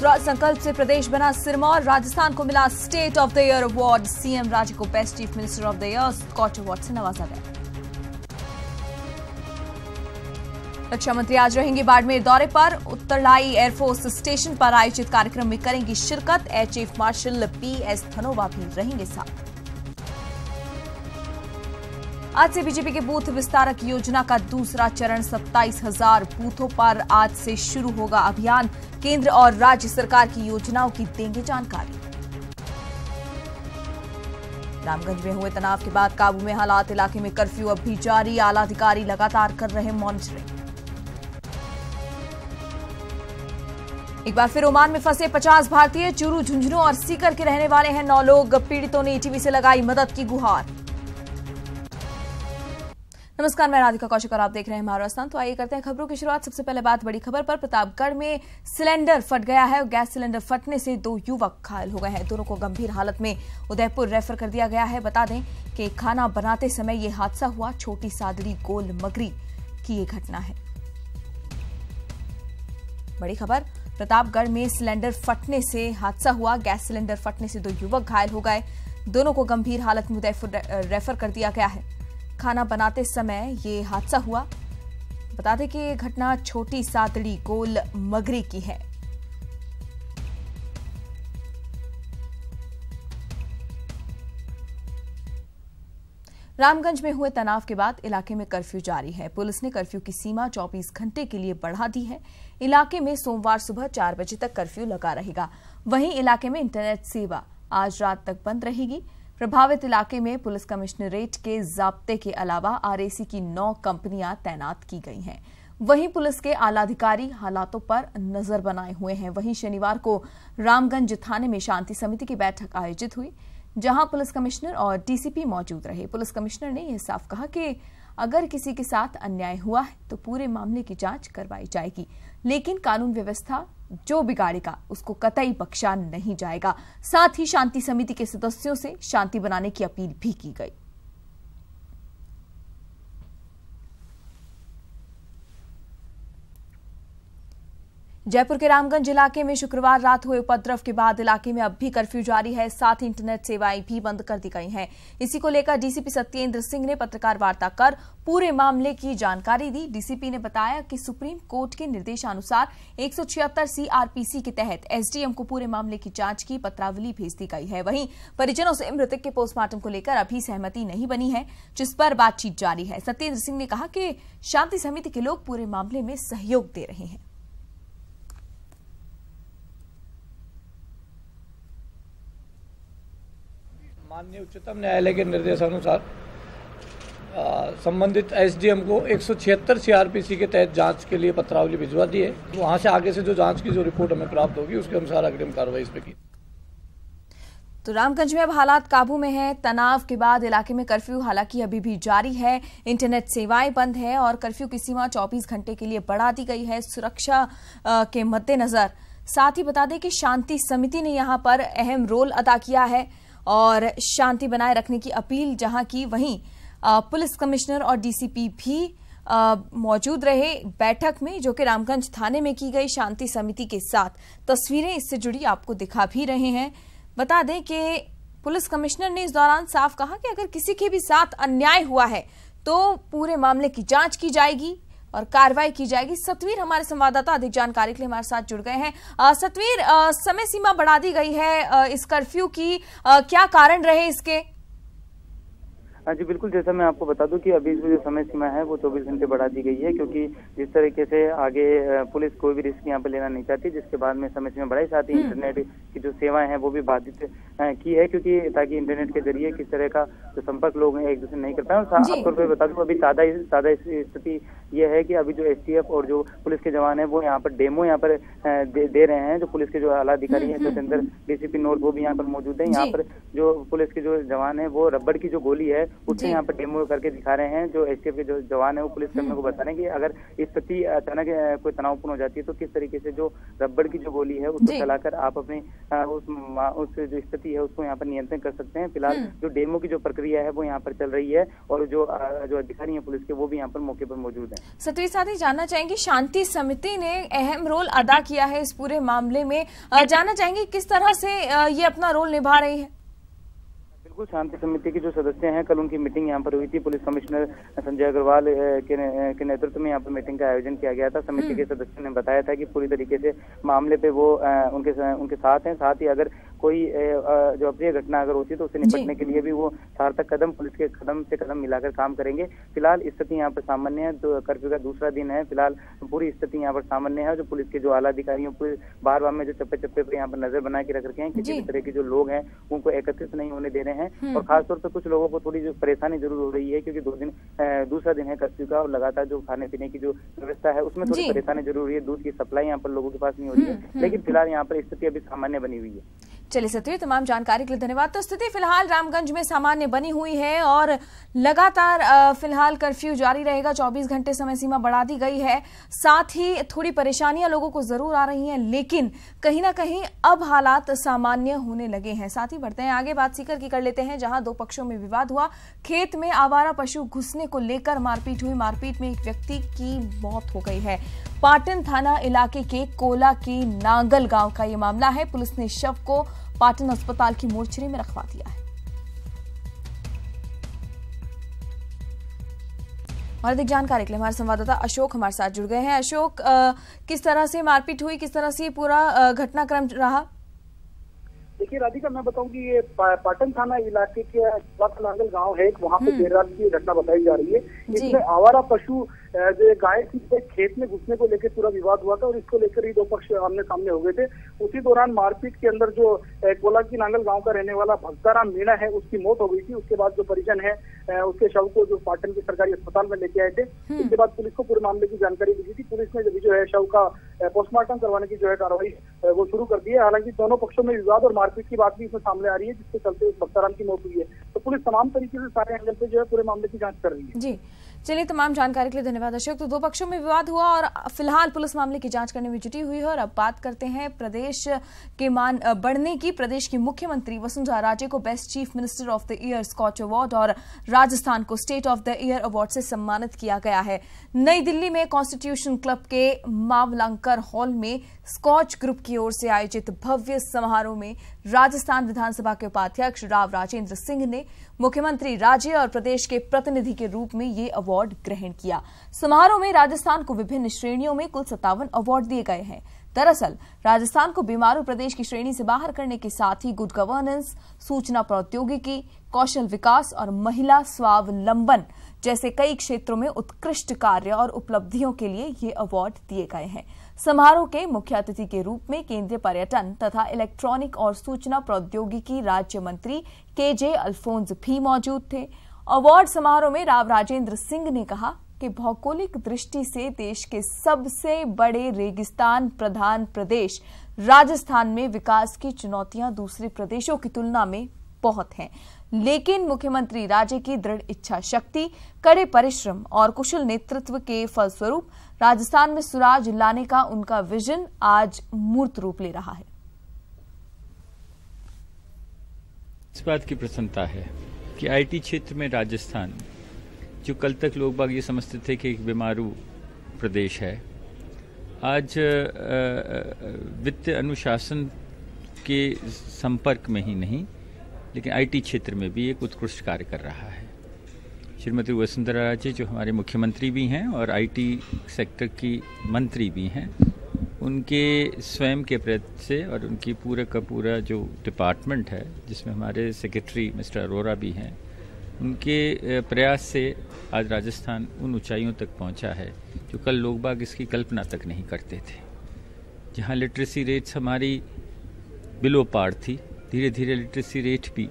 स्वराज संकल्प से प्रदेश बना सिरमौर। राजस्थान को मिला state of the year award. CM राज्य को best chief minister of the year Skoch award से नवाजा गया। रक्षा मंत्री आज रहेंगे बाड़मेर दौरे पर। उत्तरलाई एयरफोर्स स्टेशन पर आयोजित कार्यक्रम में करेंगी शिरकत। Air chief marshal PS Dhanoa भी रहेंगे साथ। आज से बीजेपी के बूथ विस्तारक योजना का दूसरा चरण 27,000 बूथों पर आज से शुरू होगा अभियान। केंद्र और राज्य सरकार की योजनाओं की देंगे जानकारी। रामगंज में हुए तनाव के बाद काबू में हालात। इलाके में कर्फ्यू अब भी जारी। आला अधिकारी लगातार कर रहे मॉनिटरिंग। एक बार फिर ओमान में फंसे 50 भारतीय। चूरू, झुंझुनू और सीकर के रहने वाले हैं 9 लोग। पीड़ितों ने ईटीवी से लगाई मदद की गुहार। नमस्कार, मैं राधिका कौशिक और आप देख रहे हैं हमारा स्थान। तो आइए करते हैं खबरों की शुरुआत। सबसे पहले बात बड़ी खबर पर। प्रतापगढ़ में सिलेंडर फट गया है। गैस सिलेंडर फटने से 2 युवक घायल हो गए हैं। दोनों को गंभीर हालत में उदयपुर रेफर कर दिया गया है। बता दें कि खाना बनाते समय ये हादसा हुआ। छोटी सादड़ी गोल मगरी की ये घटना है। बड़ी खबर, प्रतापगढ़ में सिलेंडर फटने से हादसा हुआ। गैस सिलेंडर फटने से 2 युवक घायल हो गए। दोनों को गंभीर हालत में उदयपुर रेफर कर दिया गया है। खाना बनाते समय ये हादसा हुआ। बता दें कि ये घटना छोटी सादड़ी गोल मगरी की है। रामगंज में हुए तनाव के बाद इलाके में कर्फ्यू जारी है। पुलिस ने कर्फ्यू की सीमा 24 घंटे के लिए बढ़ा दी है। इलाके में सोमवार सुबह 4 बजे तक कर्फ्यू लगा रहेगा। वहीं इलाके में इंटरनेट सेवा आज रात तक बंद रहेगी। प्रभावित इलाके में पुलिस कमिश्नरेट के जाब्ते के अलावा आरएसी की 9 कंपनियां तैनात की गई हैं। वहीं पुलिस के आला अधिकारी हालातों पर नजर बनाए हुए हैं। वहीं शनिवार को रामगंज थाने में शांति समिति की बैठक आयोजित हुई, जहां पुलिस कमिश्नर और डीसीपी मौजूद रहे। पुलिस कमिश्नर ने यह साफ कहा कि अगर किसी के साथ अन्याय हुआ है तो पूरे मामले की जांच करवाई जाएगी, लेकिन कानून व्यवस्था जो बिगाड़ेगा उसको कतई बख्शा नहीं जाएगा। साथ ही शांति समिति के सदस्यों से शांति बनाने की अपील भी की गई। जयपुर के रामगंज इलाके में शुक्रवार रात हुए उपद्रव के बाद इलाके में अब भी कर्फ्यू जारी है। साथ ही इंटरनेट सेवाएं भी बंद कर दी गई हैं। इसी को लेकर डीसीपी सत्येंद्र सिंह ने पत्रकार वार्ता कर पूरे मामले की जानकारी दी। डीसीपी ने बताया कि सुप्रीम कोर्ट के निर्देशानुसार 176 सीआरपीसी के तहत एसडीएम को पूरे मामले की जांच की पत्रावली भेज दी गई है। वहीं परिजनों से मृतक के पोस्टमार्टम को लेकर अभी सहमति नहीं बनी है, जिस पर बातचीत जारी है। सत्येंद्र सिंह ने कहा कि शांति समिति के लोग पूरे मामले में सहयोग दे रहे हैं। माननीय उच्चतम न्यायालय के निर्देशानुसार संबंधित एसडीएम को 176 सीआरपीसी के तहत जांच के लिए पत्रावली भिजवा दी है। वहां से आगे से जो जांच की जो रिपोर्ट हमें प्राप्त होगी उसके अनुसार अग्रिम कार्रवाई इस पे की। तो रामगंज में अब हालात काबू में है। तनाव के बाद इलाके में कर्फ्यू हालांकि अभी भी जारी है। इंटरनेट सेवाएं बंद है और कर्फ्यू की सीमा 24 घंटे के लिए बढ़ा दी गई है सुरक्षा के मद्देनजर। साथ ही बता दें कि शांति समिति ने यहां पर अहम रोल अदा किया है और शांति बनाए रखने की अपील जहां की, वहीं पुलिस कमिश्नर और डीसीपी भी मौजूद रहे बैठक में, जो कि रामगंज थाने में की गई शांति समिति के साथ। तस्वीरें इससे जुड़ी आपको दिखा भी रहे हैं। बता दें कि पुलिस कमिश्नर ने इस दौरान साफ कहा कि अगर किसी के भी साथ अन्याय हुआ है तो पूरे मामले की जांच की जाएगी और कार्रवाई की जाएगी। सतवीर हमारे संवाददाता अधिक जानकारी के लिए हमारे साथ जुड़ गए हैं। सतवीर, समय सीमा बढ़ा दी गई है इस कर्फ्यू की, क्या कारण रहे इसके? हाँ जी बिल्कुल, जैसा मैं आपको बता दूं कि अभी जो समय सीमा है वो 24 घंटे बढ़ा दी गई है, क्योंकि जिस तरीके से आगे पुलिस कोई भी रिस्क यहाँ पे लेना नहीं चाहती, जिसके बाद में समय सीमा बढ़ाई। साथ ही इंटरनेट की जो सेवाएं हैं वो भी बाधित की है, क्योंकि ताकि इंटरनेट के जरिए किस तरह का जो संपर्क लोग हैं एक दूसरे नहीं कर पाए। और आपको बता दूं अभी ताजा स्थिति ये है कि अभी जो एसटीएफ और जो पुलिस के जवान है वो यहाँ पर डेमो यहाँ पर दे रहे हैं। जो पुलिस के जो आला अधिकारी है सत्येंद्र डीसीपी नोट वो भी यहाँ पर मौजूद है। यहाँ पर जो पुलिस के जो जवान है वो रबड़ की जो गोली है उससे यहाँ पर डेमो करके दिखा रहे हैं। जो एसटीएफ के जो जवान है वो पुलिस कर्मियों को बता रहे हैं कि अगर स्थिति अचानक कोई तनावपूर्ण हो जाती है तो किस तरीके से जो रबड़ की जो गोली है उसको चलाकर आप अपने उस जो स्थिति है उसको यहाँ पर नियंत्रण कर सकते हैं। फिलहाल जो डेमो की जो प्रक्रिया है वो यहाँ पर चल रही है और जो अधिकारी है पुलिस के वो भी यहाँ पर मौके पर मौजूद है। सतवीर साथ ही जानना चाहेंगे, शांति समिति ने अहम रोल अदा किया है इस पूरे मामले में, जानना चाहेंगे किस तरह से ये अपना रोल निभा रही है। बिल्कुल, शांति समिति के जो सदस्य हैं, कल उनकी मीटिंग यहाँ पर हुई थी। पुलिस कमिश्नर संजय अग्रवाल के नेतृत्व में यहाँ पर मीटिंग का आयोजन किया गया था। समिति के सदस्यों ने बताया था कि पूरी तरीके से मामले पे वो उनके साथ हैं। साथ ही अगर कोई जो अप्रिय घटना अगर होती है तो उससे निपटने के लिए भी वो सार्थक कदम पुलिस के कदम से कदम मिलाकर काम करेंगे। फिलहाल स्थिति यहाँ पर सामान्य है, तो कर्फ्यू का दूसरा दिन है। फिलहाल पूरी स्थिति यहाँ पर सामान्य है। जो पुलिस के जो आला अधिकारियों को बार बार में जो चप्पे चप्पे पे यहाँ पर नजर बना के रख रखे हैं, किसी भी तरह के जो लोग हैं उनको एकत्रित नहीं होने दे रहे हैं। और खासतौर पर कुछ लोगों को थोड़ी जो परेशानी जरूर हो रही है, क्योंकि दूसरा दिन है कर्फ्यू का और लगातार जो खाने पीने की जो व्यवस्था है उसमें थोड़ी परेशानी जरूर है। दूध की सप्लाई यहाँ पर लोगों के पास नहीं हो रही है, लेकिन फिलहाल यहाँ पर स्थिति अभी सामान्य बनी हुई है। चलिए सतवीर, तमाम जानकारी के लिए धन्यवाद। तो स्थिति फिलहाल रामगंज में सामान्य बनी हुई है और लगातार फिलहाल कर्फ्यू जारी रहेगा। 24 घंटे समय सीमा बढ़ा दी गई है। साथ ही थोड़ी परेशानियां लोगों को जरूर आ रही हैं, लेकिन कहीं ना कहीं अब हालात सामान्य होने लगे हैं। साथ ही बढ़ते हैं आगे, बात सीकर की कर लेते हैं, जहां दो पक्षों में विवाद हुआ। खेत में आवारा पशु घुसने को लेकर मारपीट हुई। मारपीट में एक व्यक्ति की मौत हो गई है। पाटन थाना इलाके के कोला की नांगल गांव का ये मामला है। पुलिस ने शव को पाटन अस्पताल की मोर्चरी में रखवा दिया है। और अधिक जानकारी के लिए हमारे संवाददाता अशोक हमारे साथ जुड़ गए हैं। अशोक, किस तरह से मारपीट हुई, किस तरह से पूरा घटनाक्रम रहा? देखिए राधिका, मैं बताऊं कि ये पाटन थाना इलाके के नांगल गांव है, वहाँ पे देर रात की घटना बताई जा रही है। इसमें आवारा पशु जो गाय थी खेत में घुसने को लेकर पूरा विवाद हुआ था और इसको लेकर ही दो पक्ष आमने सामने हो गए थे। उसी दौरान मारपीट के अंदर जो कोला की नांगल गांव का रहने वाला भक्ताराम मीणा है उसकी मौत हो गई थी। उसके बाद जो परिजन है उसके शव को जो पाटन के सरकारी अस्पताल में लेके आए थे। उसके बाद पुलिस को पूरे मामले की जानकारी दी थी। पुलिस ने जो है शव का पोस्टमार्टम करवाने की जो है कार्रवाई वो शुरू कर दी है। हालांकि दोनों पक्षों में विवाद और मारपीट की बात भी इसमें सामने आ रही है, जिसके चलते भक्ताराम की मौत हुई है। तो पुलिस तमाम तरीके से सारे एंगल पे जो है पूरे मामले की जांच कर रही है। जी, चलिए, तमाम जानकारी के लिए धन्यवाद अशोक। तो दो पक्षों में विवाद हुआ और फिलहाल पुलिस मामले की जांच करने में जुटी हुई है। और अब बात करते हैं प्रदेश के मान बढ़ने की। प्रदेश की मुख्यमंत्री वसुंधरा राजे को best chief minister of the year Skoch award और राजस्थान को state of the year award से सम्मानित किया गया है। नई दिल्ली में कॉन्स्टिट्यूशन क्लब के मावलंकर हॉल में स्कॉच ग्रुप की ओर से आयोजित भव्य समारोह में राजस्थान विधानसभा के उपाध्यक्ष राव राजेंद्र सिंह ने मुख्यमंत्री राजे और प्रदेश के प्रतिनिधि के रूप में ये अवार्ड ग्रहण किया। समारोह में राजस्थान को विभिन्न श्रेणियों में कुल 57 अवार्ड दिए गए हैं। दरअसल राजस्थान को बीमारू प्रदेश की श्रेणी से बाहर करने के साथ ही गुड गवर्नेंस, सूचना प्रौद्योगिकी, कौशल विकास और महिला स्वावलंबन जैसे कई क्षेत्रों में उत्कृष्ट कार्य और उपलब्धियों के लिए ये अवार्ड दिए गए हैं। समारोह के मुख्य अतिथि के रूप में केंद्रीय पर्यटन तथा इलेक्ट्रॉनिक और सूचना प्रौद्योगिकी राज्य मंत्री KJ अल्फोंस भी मौजूद थे। अवार्ड समारोह में राव राजेंद्र सिंह ने कहा कि भौगोलिक दृष्टि से देश के सबसे बड़े रेगिस्तान प्रधान प्रदेश राजस्थान में विकास की चुनौतियां दूसरे प्रदेशों की तुलना में बहुत हैं, लेकिन मुख्यमंत्री राजे की दृढ़ इच्छा शक्ति, कड़े परिश्रम और कुशल नेतृत्व के फलस्वरूप राजस्थान में सुराज लाने का उनका विजन आज मूर्त रूप ले रहा है। इस बात की प्रसन्नता है कि आईटी क्षेत्र में राजस्थान, जो कल तक लोग बाग ये समझते थे कि एक बीमारू प्रदेश है, आज वित्तीय अनुशासन के संपर्क में ही नहीं लेकिन आईटी क्षेत्र में भी एक उत्कृष्ट कार्य कर रहा है। श्रीमती वसुंधरा राजे जो हमारे मुख्यमंत्री भी हैं और आईटी सेक्टर की मंत्री भी हैं, उनके स्वयं के प्रयत्न से और उनकी पूरा का पूरा जो डिपार्टमेंट है जिसमें हमारे सेक्रेटरी मिस्टर अरोरा भी हैं, उनके प्रयास से आज राजस्थान उन ऊंचाइयों तक पहुंचा है जो कल लोग बाग इसकी कल्पना तक नहीं करते थे। जहां लिटरेसी रेट्स हमारी बिलो पार थी, धीरे धीरे लिटरेसी रेट भी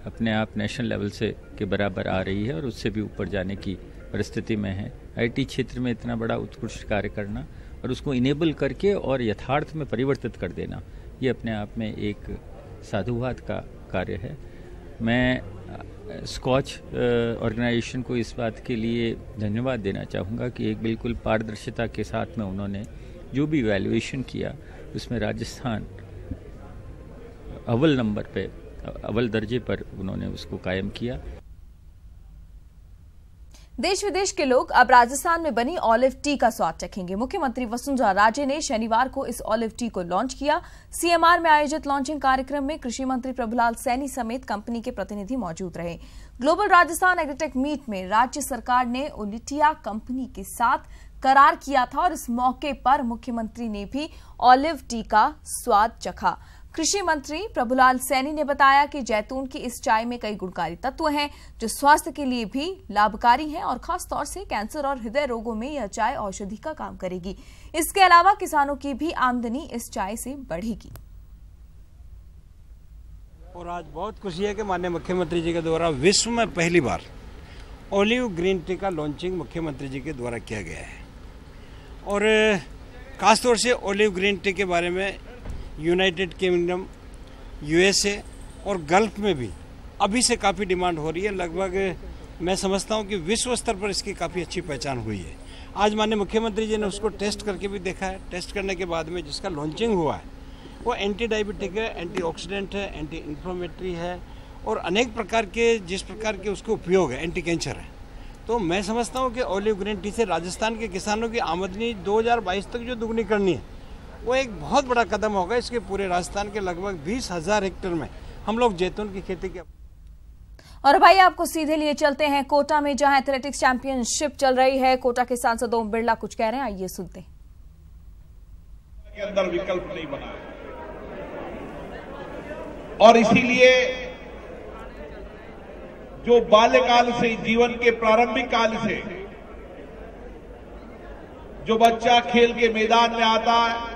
अपने आप नेशनल लेवल से के बराबर आ रही है और उससे भी ऊपर जाने की परिस्थिति में है। आईटी क्षेत्र में इतना बड़ा उत्कृष्ट कार्य करना और उसको इनेबल करके और यथार्थ में परिवर्तित कर देना, ये अपने आप में एक साधुवाद का कार्य है। मैं स्कॉच ऑर्गेनाइजेशन को इस बात के लिए धन्यवाद देना चाहूँगा कि एक बिल्कुल पारदर्शिता के साथ में उन्होंने जो भी वैल्यूएशन किया उसमें राजस्थान अव्वल दर्जे पर उन्होंने उसको कायम किया। देश विदेश के लोग अब राजस्थान में बनी ऑलिव टी का स्वाद चखेंगे। मुख्यमंत्री वसुंधरा राजे ने शनिवार को इस ऑलिव टी को लॉन्च किया। सीएमआर में आयोजित लॉन्चिंग कार्यक्रम में कृषि मंत्री प्रभुलाल सैनी समेत कंपनी के प्रतिनिधि मौजूद रहे। ग्लोबल राजस्थान एग्रीटेक मीट में राज्य सरकार ने ओलिटिया कंपनी के साथ करार किया था और इस मौके पर मुख्यमंत्री ने भी ऑलिव टी का स्वाद चखा। कृषि मंत्री प्रभुलाल सैनी ने बताया कि जैतून की इस चाय में कई गुणकारी तत्व हैं जो स्वास्थ्य के लिए भी लाभकारी हैं और खास तौर से कैंसर और हृदय रोगों में यह चाय औषधि का काम करेगी। इसके अलावा किसानों की भी आमदनी इस चाय से बढ़ेगी। और आज बहुत खुशी है कि माननीय मुख्यमंत्री जी के द्वारा विश्व में पहली बार ऑलिव ग्रीन टी का लॉन्चिंग मुख्यमंत्री जी के द्वारा किया गया है। और खासतौर से ऑलिव ग्रीन टी के बारे में यूनाइटेड किंगडम, यूएसए और गल्फ में भी अभी से काफ़ी डिमांड हो रही है। लगभग मैं समझता हूं कि विश्व स्तर पर इसकी काफ़ी अच्छी पहचान हुई है। आज माननीय मुख्यमंत्री जी ने उसको टेस्ट करके भी देखा है। टेस्ट करने के बाद में जिसका लॉन्चिंग हुआ है वो एंटी डायबिटिक है, एंटीऑक्सीडेंट है, एंटी इन्फ्लेमेटरी है और अनेक प्रकार के जिस प्रकार के उसके उपयोग है, एंटी कैंसर है। तो मैं समझता हूँ कि ऑलिव ग्रीन टी से राजस्थान के किसानों की आमदनी 2022 तक जो दुगनी करनी है वो एक बहुत बड़ा कदम होगा। इसके पूरे राजस्थान के लगभग 20,000 हेक्टेयर में हम लोग जैतून की खेती के। और भाई आपको सीधे लिए चलते हैं कोटा में, जहां एथलेटिक्स चैंपियनशिप चल रही है। कोटा के सांसद ओम बिरला कुछ कह रहे हैं, आइए सुनते हैं। के अंदर विकल्प नहीं बना और इसीलिए जो बाल्यकाल से, जीवन के प्रारंभिक काल से जो बच्चा खेल के मैदान में आता है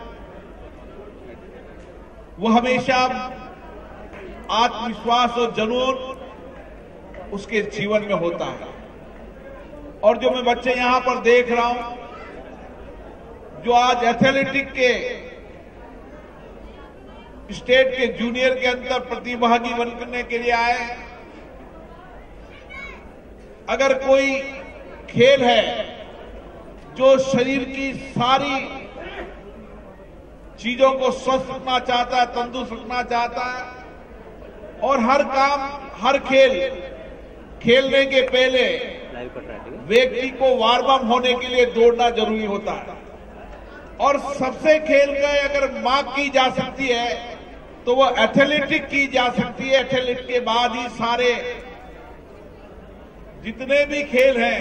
वो हमेशा आत्मविश्वास और जुनून उसके जीवन में होता है। और जो मैं बच्चे यहां पर देख रहा हूं जो आज एथलेटिक के स्टेट के जूनियर के अंदर प्रतिभागी बनने के लिए आए, अगर कोई खेल है जो शरीर की सारी चीजों को स्वस्थ रखना चाहता है, तंदुरुस्त रखना चाहता है और हर काम, हर खेल खेलने के पहले व्यक्ति को वार्म अप होने के लिए दौड़ना जरूरी होता है। और सबसे खेल का अगर मांग की जा सकती है तो वो एथलेटिक की जा सकती है। एथलेटिक के बाद ही सारे जितने भी खेल हैं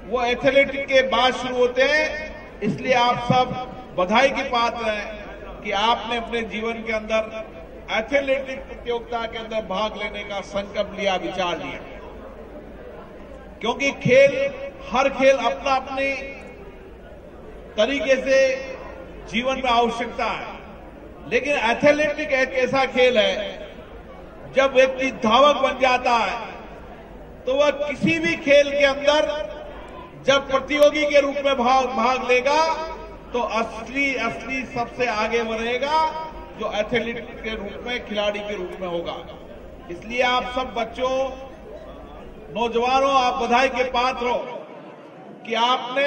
वो एथलेटिक के बाद शुरू होते हैं। इसलिए आप सब बधाई की पात्र हैं कि आपने अपने जीवन के अंदर एथलेटिक प्रतियोगिता के अंदर भाग लेने का संकल्प लिया, विचार लिया। क्योंकि खेल, हर खेल अपना अपनी तरीके से जीवन में आवश्यकता है, लेकिन एथलेटिक एक ऐसा खेल है जब व्यक्ति धावक बन जाता है तो वह किसी भी खेल के अंदर जब प्रतियोगी के रूप में भाग लेगा तो असली सबसे आगे बढ़ेगा जो एथलीट के रूप में, खिलाड़ी के रूप में होगा। इसलिए आप सब बच्चों, नौजवानों, आप बधाई के पात्र हो कि आपने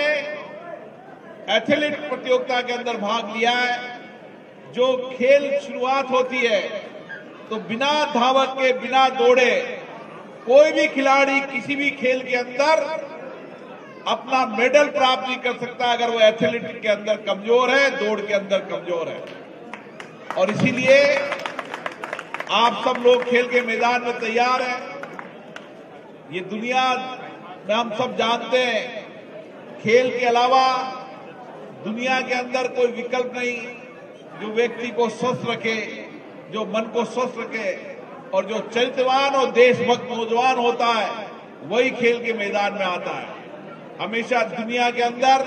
एथलीट प्रतियोगिता के अंदर भाग लिया है। जो खेल शुरुआत होती है तो बिना धावक के, बिना दौड़े कोई भी खिलाड़ी किसी भी खेल के अंदर अपना मेडल प्राप्त नहीं कर सकता अगर वो एथलेटिक के अंदर कमजोर है, दौड़ के अंदर कमजोर है। और इसीलिए आप सब लोग खेल के मैदान में तैयार हैं। ये दुनिया में हम सब जानते हैं, खेल के अलावा दुनिया के अंदर कोई विकल्प नहीं जो व्यक्ति को स्वस्थ रखे, जो मन को स्वस्थ रखे। और जो चरित्रवान और देशभक्त नौजवान होता है वही खेल के मैदान में आता है। हमेशा दुनिया के अंदर,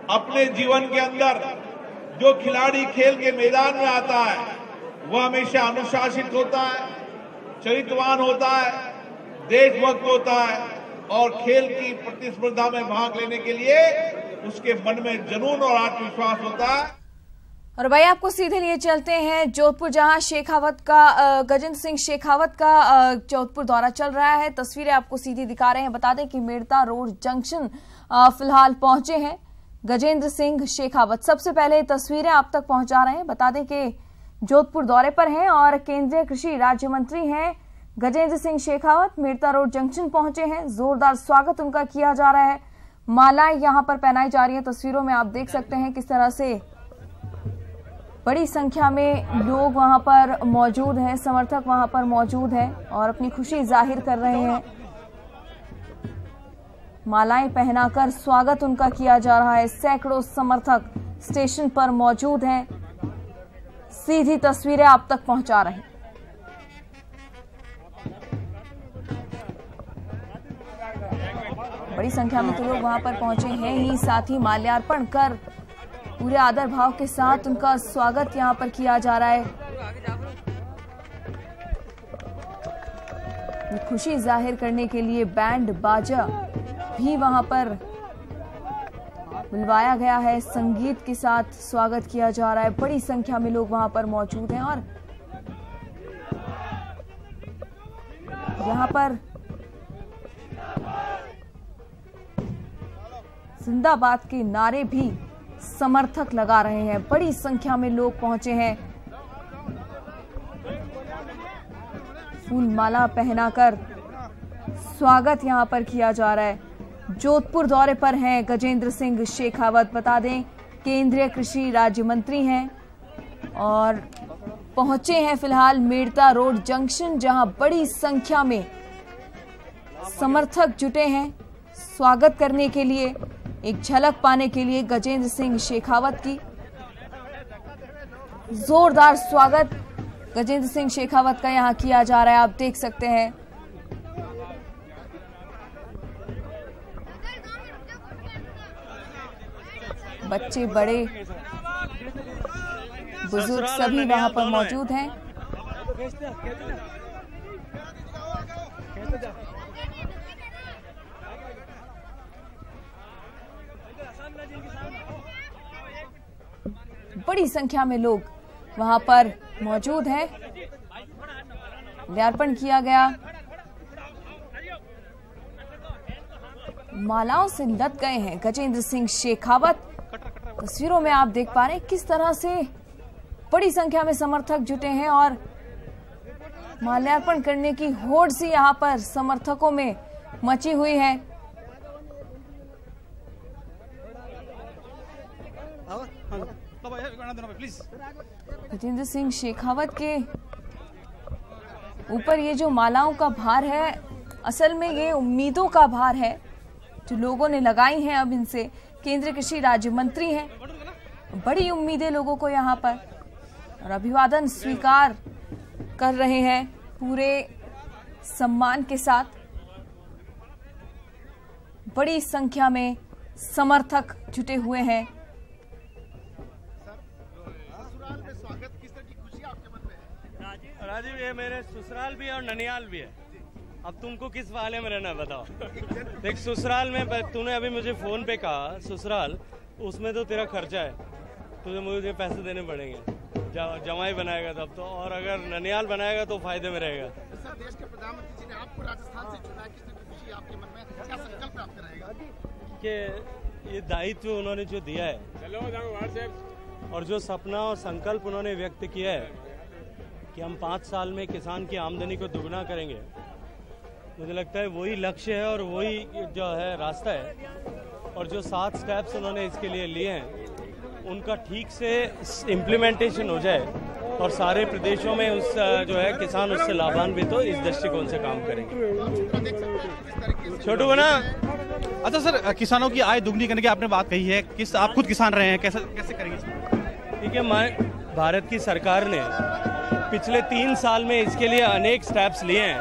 अपने जीवन के अंदर जो खिलाड़ी खेल के मैदान में आता है वह हमेशा अनुशासित होता है, चरित्रवान होता है, देशभक्त होता है और खेल की प्रतिस्पर्धा में भाग लेने के लिए उसके मन में जुनून और आत्मविश्वास होता है। और भाई आपको सीधे लिए चलते हैं जोधपुर, जहां शेखावत का, गजेंद्र सिंह शेखावत का जोधपुर दौरा चल रहा है। तस्वीरें आपको सीधी दिखा रहे हैं। बता दें कि मेड़ता रोड जंक्शन फिलहाल पहुंचे हैं गजेंद्र सिंह शेखावत। सबसे पहले तस्वीरें आप तक पहुंचा रहे हैं। बता दें कि जोधपुर दौरे पर हैं और केंद्रीय कृषि राज्य मंत्री हैं गजेंद्र सिंह शेखावत मेड़ता रोड जंक्शन पहुंचे हैं। जोरदार स्वागत उनका किया जा रहा है। मालाएं यहां पर पहनाई जा रही हैं। तस्वीरों में आप देख सकते हैं किस तरह से बड़ी संख्या में लोग वहां पर मौजूद हैं, समर्थक वहां पर मौजूद हैं और अपनी खुशी जाहिर कर रहे हैं। मालाएं पहनाकर स्वागत उनका किया जा रहा है। सैकड़ों समर्थक स्टेशन पर मौजूद हैं। सीधी तस्वीरें आप तक पहुंचा रहे हैं। बड़ी संख्या में तो लोग वहां पर पहुंचे हैं ही, साथ ही माल्यार्पण कर पूरे आदर भाव के साथ उनका स्वागत यहां पर किया जा रहा है। खुशी जाहिर करने के लिए बैंड बाजा भी वहां पर बुलवाया गया है। संगीत के साथ स्वागत किया जा रहा है। बड़ी संख्या में लोग वहां पर मौजूद हैं और यहां पर जिंदाबाद के नारे भी समर्थक लगा रहे हैं। बड़ी संख्या में लोग पहुंचे हैं। फूल माला पहनाकर स्वागत यहां पर किया जा रहा है। जोधपुर दौरे पर हैं गजेंद्र सिंह शेखावत। बता दें केंद्रीय कृषि राज्य मंत्री हैं और पहुंचे हैं फिलहाल मेड़ता रोड जंक्शन, जहां बड़ी संख्या में समर्थक जुटे हैं स्वागत करने के लिए, एक झलक पाने के लिए गजेंद्र सिंह शेखावत की। जोरदार स्वागत गजेंद्र सिंह शेखावत का यहां किया जा रहा है। आप देख सकते हैं बच्चे बड़े बुजुर्ग सभी वहां पर मौजूद हैं। बड़ी संख्या में लोग वहां पर मौजूद हैं। माल्यार्पण किया गया। मालाओं से लद गए हैं गजेंद्र सिंह शेखावत। तस्वीरों में आप देख पा रहे हैं किस तरह से बड़ी संख्या में समर्थक जुटे हैं और माल्यार्पण करने की होड़ सी यहां पर समर्थकों में मची हुई है। गजेंद्र सिंह शेखावत के ऊपर ये जो मालाओं का भार है, असल में ये उम्मीदों का भार है जो लोगों ने लगाई हैं। अब इनसे केंद्रीय कृषि राज्य मंत्री हैं, बड़ी उम्मीदें लोगों को यहाँ पर, और अभिवादन स्वीकार कर रहे हैं पूरे सम्मान के साथ। बड़ी संख्या में समर्थक जुटे हुए हैं। राजीव, ये मेरे ससुराल भी है और ननियाल भी है। अब तुमको किस वाले में रहना बताओ। देख, ससुराल में तूने अभी मुझे फोन पे कहा ससुराल, उसमें तो तेरा खर्चा है, तुझे मुझे पैसे देने पड़ेंगे। जमाई बनाएगा तब तो, और अगर ननियाल बनाएगा तो फायदे में रहेगा। देश के प्रधानमंत्री जी ने आपको राजस्थान से चुना, किस तरह की खुशी आपके मन में, क्या संकल्प प्राप्त रहेगा? कि ये दायित्व उन्होंने जो दिया है और जो सपना और संकल्प उन्होंने व्यक्त किया है कि हम 5 साल में किसान की आमदनी को दुगना करेंगे, मुझे लगता है वही लक्ष्य है और वही जो है रास्ता है। और जो 7 स्टेप्स उन्होंने इसके लिए लिए हैं, उनका ठीक से इम्प्लीमेंटेशन हो जाए और सारे प्रदेशों में उस जो है किसान उससे लाभान्वित हो, इस दृष्टिकोण से काम करेंगे। छोटू बना। अच्छा सर, किसानों की आय दुगनी करने की आपने बात कही है, किस आप खुद किसान रहे हैं, कैसे करेंगे? ठीक है, भारत की सरकार ने पिछले 3 साल में इसके लिए अनेक स्टेप्स लिए हैं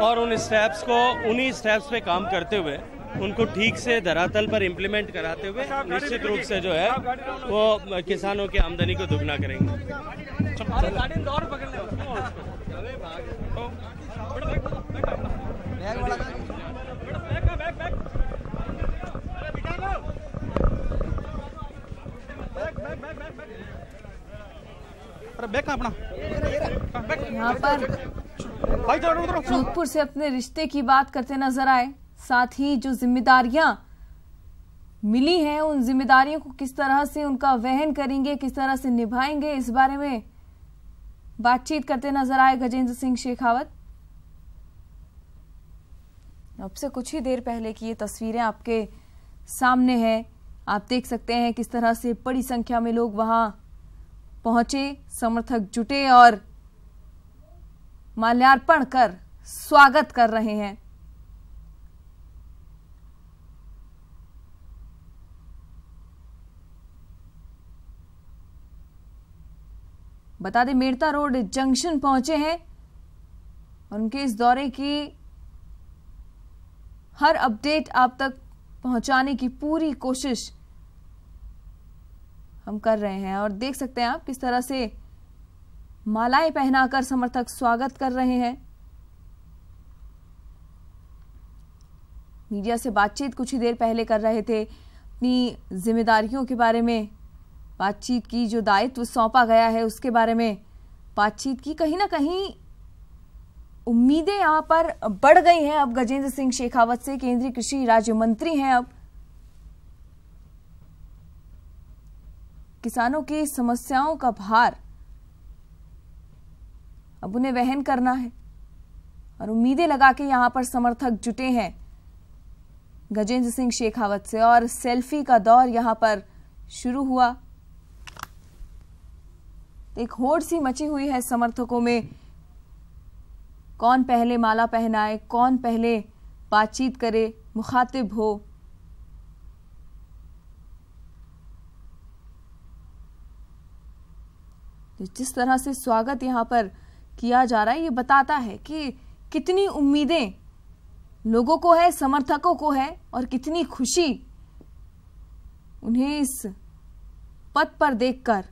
और उन स्टेप्स को उन्हीं स्टेप्स पे काम करते हुए उनको ठीक से धरातल पर इम्प्लीमेंट कराते हुए निश्चित रूप से जो है वो किसानों की आमदनी को दुगना करेंगे। यहाँ पर जोधपुर से अपने रिश्ते की बात करते नजर आए। साथ ही जो जिम्मेदारियां मिली हैं, उन जिम्मेदारियों को किस तरह से उनका वहन करेंगे, किस तरह से निभाएंगे, इस बारे में बातचीत करते नजर आए गजेंद्र सिंह शेखावत। अब से कुछ ही देर पहले की ये तस्वीरें आपके सामने हैं। आप देख सकते हैं किस तरह से बड़ी संख्या में लोग वहां पहुंचे, समर्थक जुटे और माल्यार्पण कर स्वागत कर रहे हैं। बता दें मेड़ता रोड जंक्शन पहुंचे हैं और उनके इस दौरे की हर अपडेट आप तक पहुंचाने की पूरी कोशिश हम कर रहे हैं। और देख सकते हैं आप किस तरह से मालाएं पहनाकर समर्थक स्वागत कर रहे हैं। मीडिया से बातचीत कुछ ही देर पहले कर रहे थे, अपनी जिम्मेदारियों के बारे में बातचीत की, जो दायित्व सौंपा गया है उसके बारे में बातचीत की। कहीं ना कहीं उम्मीदें यहां पर बढ़ गई हैं। अब गजेंद्र सिंह शेखावत से, केंद्रीय कृषि राज्य मंत्री हैं, अब किसानों की समस्याओं का भार अब उन्हें वहन करना है और उम्मीदें लगा के यहां पर समर्थक जुटे हैं गजेंद्र सिंह शेखावत से। और सेल्फी का दौर यहां पर शुरू हुआ। एक होड़ सी मची हुई है समर्थकों में। कौन पहले माला पहनाए, कौन पहले बातचीत करे, मुखातिब हो। जिस तरह से स्वागत यहां पर किया जा रहा है, ये बताता है कि कितनी उम्मीदें लोगों को है, समर्थकों को है और कितनी खुशी उन्हें इस पद पर देखकर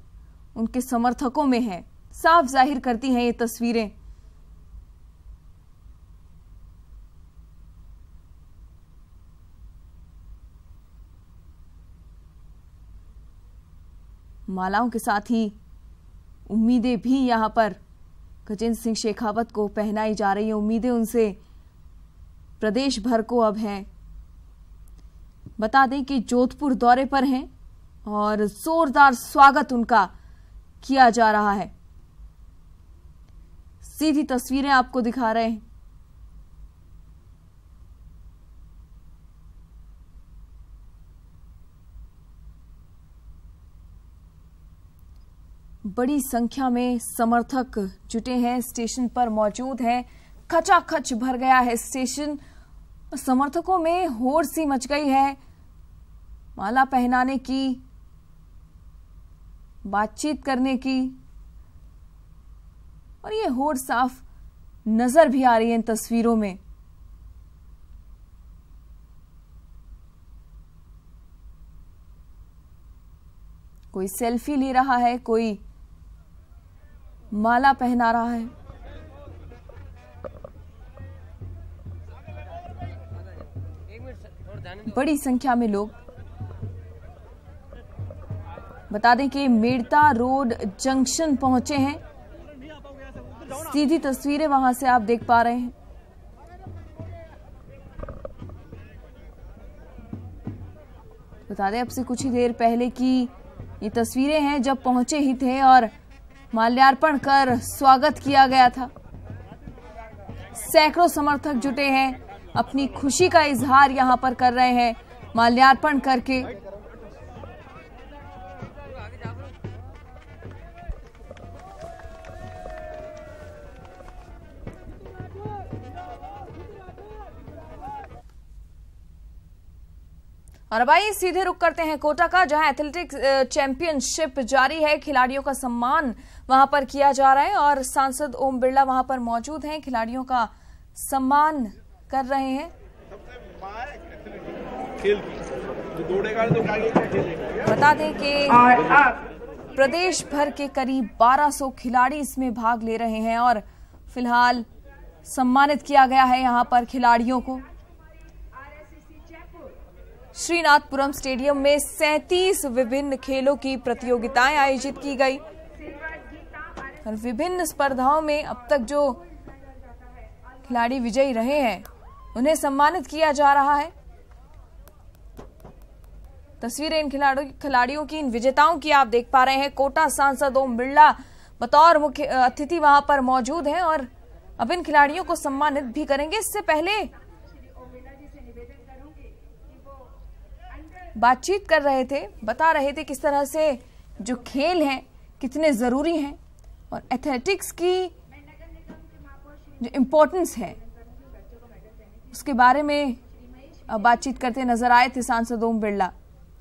उनके समर्थकों में है। साफ जाहिर करती हैं ये तस्वीरें। मालाओं के साथ ही उम्मीदें भी यहां पर गजेंद्र सिंह शेखावत को पहनाई जा रही हैं। उम्मीदें उनसे प्रदेश भर को अब हैं। बता दें कि जोधपुर दौरे पर हैं और जोरदार स्वागत उनका किया जा रहा है। सीधी तस्वीरें आपको दिखा रहे हैं। बड़ी संख्या में समर्थक जुटे हैं, स्टेशन पर मौजूद हैं। खचाखच भर गया है स्टेशन। समर्थकों में होड़ सी मच गई है माला पहनाने की, बातचीत करने की, और ये होड़ साफ नजर भी आ रही है इन तस्वीरों में। कोई सेल्फी ले रहा है, कोई माला पहना रहा है। बड़ी संख्या में लोग। बता दें कि मेड़ता रोड जंक्शन पहुंचे हैं। सीधी तस्वीरें वहां से आप देख पा रहे हैं। बता दें अब से कुछ ही देर पहले की ये तस्वीरें हैं जब पहुंचे ही थे और माल्यार्पण कर स्वागत किया गया था। सैकड़ों समर्थक जुटे हैं, अपनी खुशी का इजहार यहां पर कर रहे हैं माल्यार्पण करके। और अब आइए सीधे रुक करते हैं कोटा का, जहां एथलेटिक्स चैंपियनशिप जारी है। खिलाड़ियों का सम्मान वहां पर किया जा रहा है और सांसद ओम बिरला वहां पर मौजूद हैं, खिलाड़ियों का सम्मान कर रहे हैं। बता दें कि प्रदेश भर के करीब 1200 खिलाड़ी इसमें भाग ले रहे हैं और फिलहाल सम्मानित किया गया है यहां पर खिलाड़ियों को। श्रीनाथपुरम स्टेडियम में 37 विभिन्न खेलों की प्रतियोगिताएं आयोजित की गई और विभिन्न स्पर्धाओं में अब तक जो खिलाड़ी विजयी रहे हैं उन्हें सम्मानित किया जा रहा है। तस्वीरें इन खिलाड़ियों की, इन विजेताओं की आप देख पा रहे हैं। कोटा सांसद ओम बिरला बतौर मुख्य अतिथि वहां पर मौजूद हैं और अब इन खिलाड़ियों को सम्मानित भी करेंगे। इससे पहले बातचीत कर रहे थे, बता रहे थे किस तरह से जो खेल हैं कितने ज़रूरी हैं और एथलेटिक्स की जो इम्पोर्टेंस है उसके बारे में बातचीत करते नजर आए थे सांसद ओम बिरला।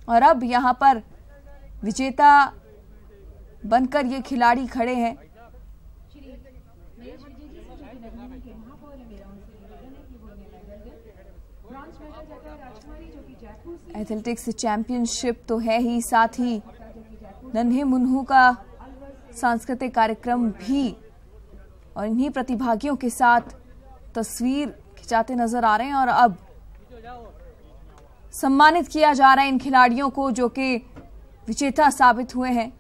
और अब यहाँ पर विजेता बनकर ये खिलाड़ी खड़े हैं। एथलेटिक्स चैंपियनशिप तो है ही, साथ ही नन्हे मुन्नू का सांस्कृतिक कार्यक्रम भी, और इन्हीं प्रतिभागियों के साथ तस्वीर खिंचाते नजर आ रहे हैं। और अब सम्मानित किया जा रहा है इन खिलाड़ियों को जो कि विजेता साबित हुए हैं।